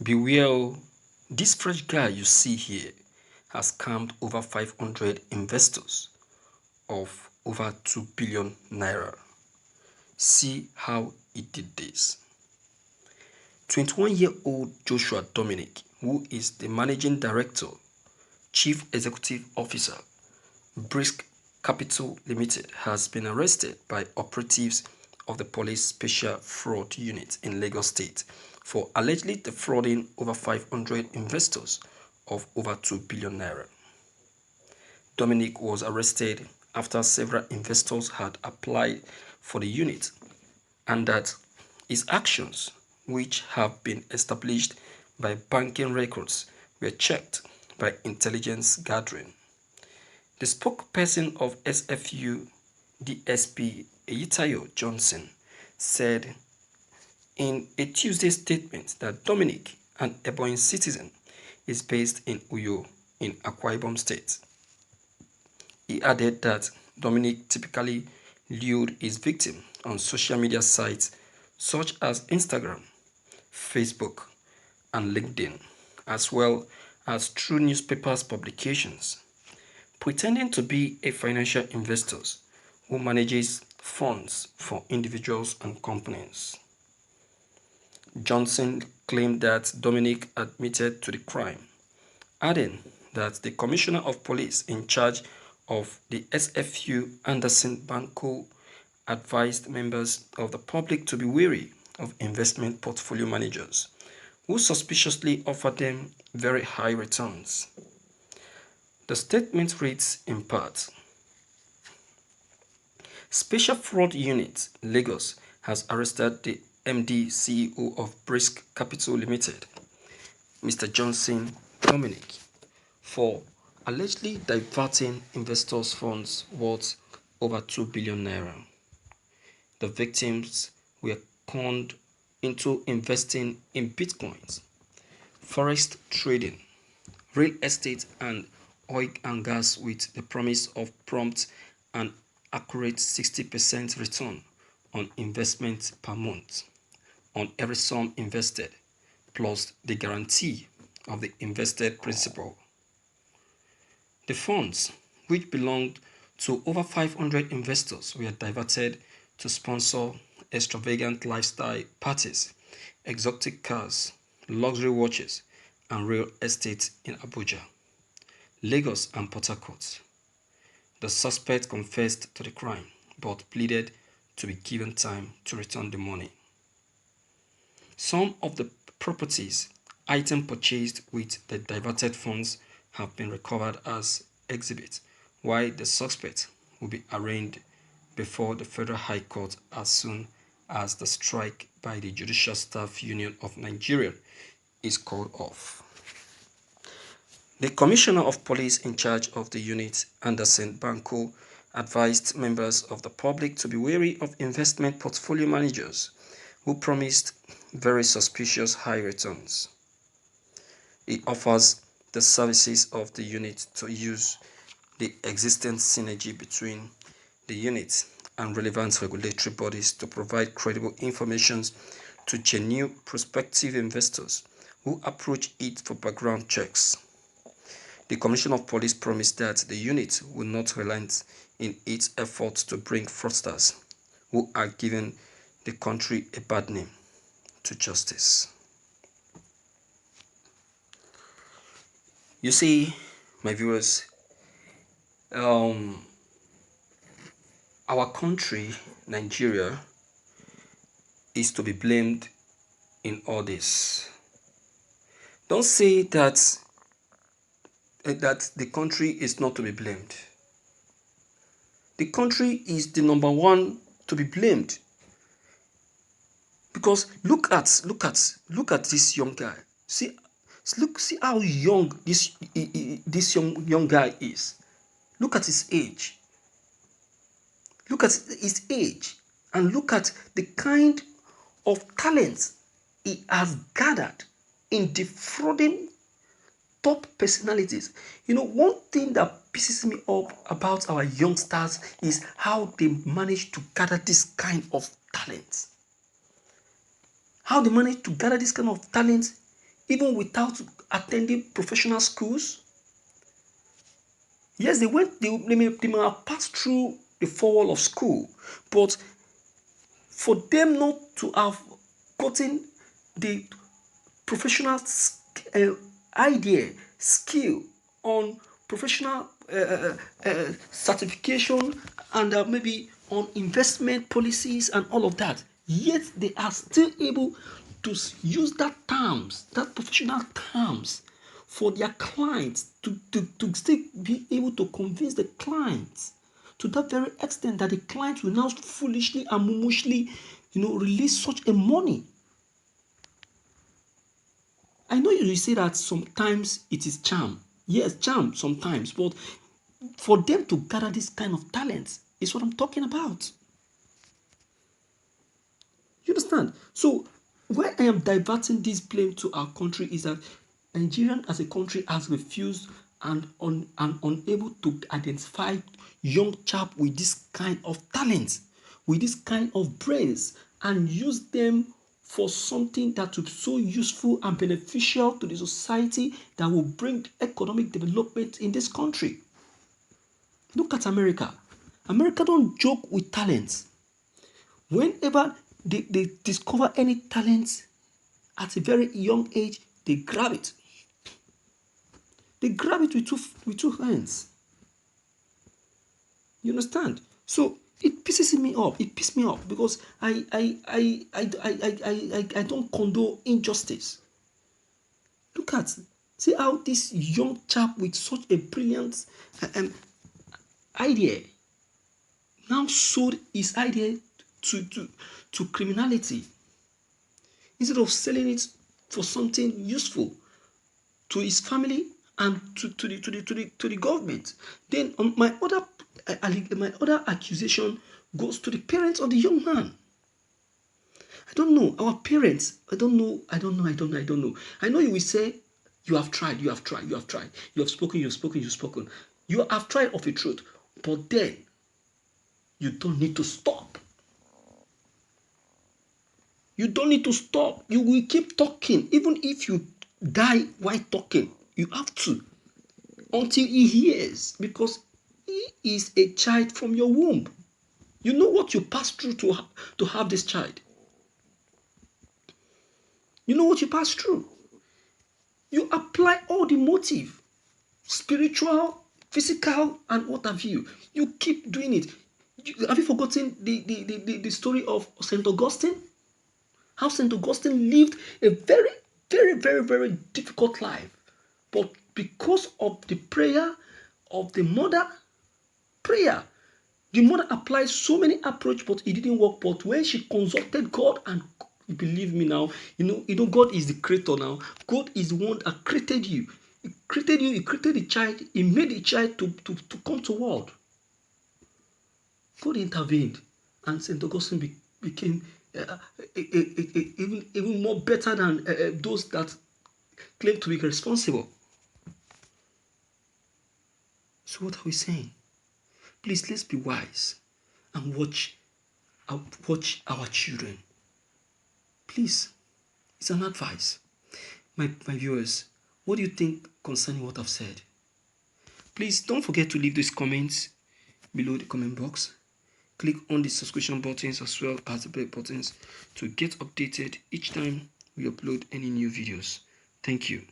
Beware, oh, this fresh guy you see here has scammed over 500 investors of over 2 billion naira. See how he did this. 21-year-old Joshua Dominic, who is the managing director, chief executive officer, Brisk Capital Limited, has been arrested by operatives of the Police Special Fraud Unit in Lagos State for allegedly defrauding over 500 investors of over 2 billion naira. Dominic was arrested after several investors had applied for the unit, and that his actions, which have been established by banking records, were checked by intelligence gathering. The spokesperson of SFU, DSP Eyitayo Johnson, said in a Tuesday statement that Dominic, an Ebonyi citizen, is based in Uyo in Akwa Ibom State. He added that Dominic typically lured his victim on social media sites such as Instagram, Facebook, and LinkedIn, as well as through newspapers publications, pretending to be a financial investor who manages funds for individuals and companies. Johnson claimed that Dominic admitted to the crime, adding that the Commissioner of Police in charge of the SFU, Anderson Banco, advised members of the public to be wary of investment portfolio managers who suspiciously offer them very high returns. The statement reads in part: Special Fraud Unit, Lagos, has arrested the MD CEO of Brisk Capital Limited, Mr. Johnson Dominic, for allegedly diverting investors' funds worth over 2 billion naira. The victims were conned into investing in bitcoins, forex trading, real estate, and oil and gas with the promise of prompt and accurate 60% return on investment per month on every sum invested, plus the guarantee of the invested principal. The funds, which belonged to over 500 investors, were diverted to sponsor extravagant lifestyle parties, exotic cars, luxury watches, and real estate in Abuja, Lagos, and Port Harcourt. The suspect confessed to the crime but pleaded to be given time to return the money. Some of the properties, items purchased with the diverted funds have been recovered as exhibits, while the suspect will be arraigned before the Federal High Court as soon as the strike by the Judicial Staff Union of Nigeria is called off. The Commissioner of Police in charge of the unit, Anderson Banco, advised members of the public to be wary of investment portfolio managers who promised very suspicious high returns. He offers the services of the unit to use the existing synergy between the unit and relevant regulatory bodies to provide credible information to genuine prospective investors who approach it for background checks. The Commissioner of Police promised that the unit will not relent in its efforts to bring fraudsters who are giving the country a bad name to justice. You see, my viewers, our country, Nigeria, is to be blamed in all this. Don't say that the country is not to be blamed. The country is the number one to be blamed. Because look at this young guy. See how young this young guy is. Look at his age. Look at his age, and look at the kind of talent he has gathered in defrauding top personalities. You know, one thing that pisses me off about our youngsters is how they manage to gather this kind of talent. How they manage to gather this kind of talent even without attending professional schools. Yes, they may have passed through the four wall of school, but for them not to have gotten the professional idea, skill on professional certification and maybe on investment policies and all of that, yet they are still able to use that professional terms for their clients to still be able to convince the clients to that very extent that the client will now foolishly and mumushly, release such a money. I know you say that sometimes it is charm. Yes, charm sometimes, but for them to gather this kind of talent is what I'm talking about. You understand? So why I am diverting this blame to our country is that Nigeria as a country has refused and unable to identify young chap with this kind of talent, with this kind of brains, and use them for something that will be so useful and beneficial to the society that will bring economic development in this country. Look at America. America don't joke with talents. Whenever they discover any talent at a very young age, they grab it. They grab it with two hands. You understand? So it pisses me off. It pisses me off because I don't condone injustice. Look at, see how this young chap with such a brilliant idea now sold his idea to criminality instead of selling it for something useful to his family and to the government. Then my other accusation goes to the parents of the young man. I don't know. Our parents, I don't know. I know you will say, you have tried. You have spoken. You have tried of a truth. But then, you don't need to stop. You don't need to stop. You will keep talking. Even if you die while talking, you have to. Until he hears. Because he is a child from your womb. You know what you passed through to have this child. You know what you passed through. You apply all the motive, spiritual, physical, and what have you. You keep doing it. Have you forgotten the story of St. Augustine? How St. Augustine lived a very, very, very, very difficult life. But because of the prayer of the mother, the mother applied so many approaches, but it didn't work. But when she consulted God, and believe me now, God is the creator now. God is the one that created you. He created you, he created the child, he made the child to come to world. God intervened, and St. Augustine became even more better than those that claim to be responsible. So what are we saying? Please, let's be wise and watch our children. Please, it's an advice. My viewers, what do you think concerning what I've said? Please don't forget to leave these comments below the comment box. Click on the subscription buttons as well as the bell buttons to get updated each time we upload any new videos. Thank you.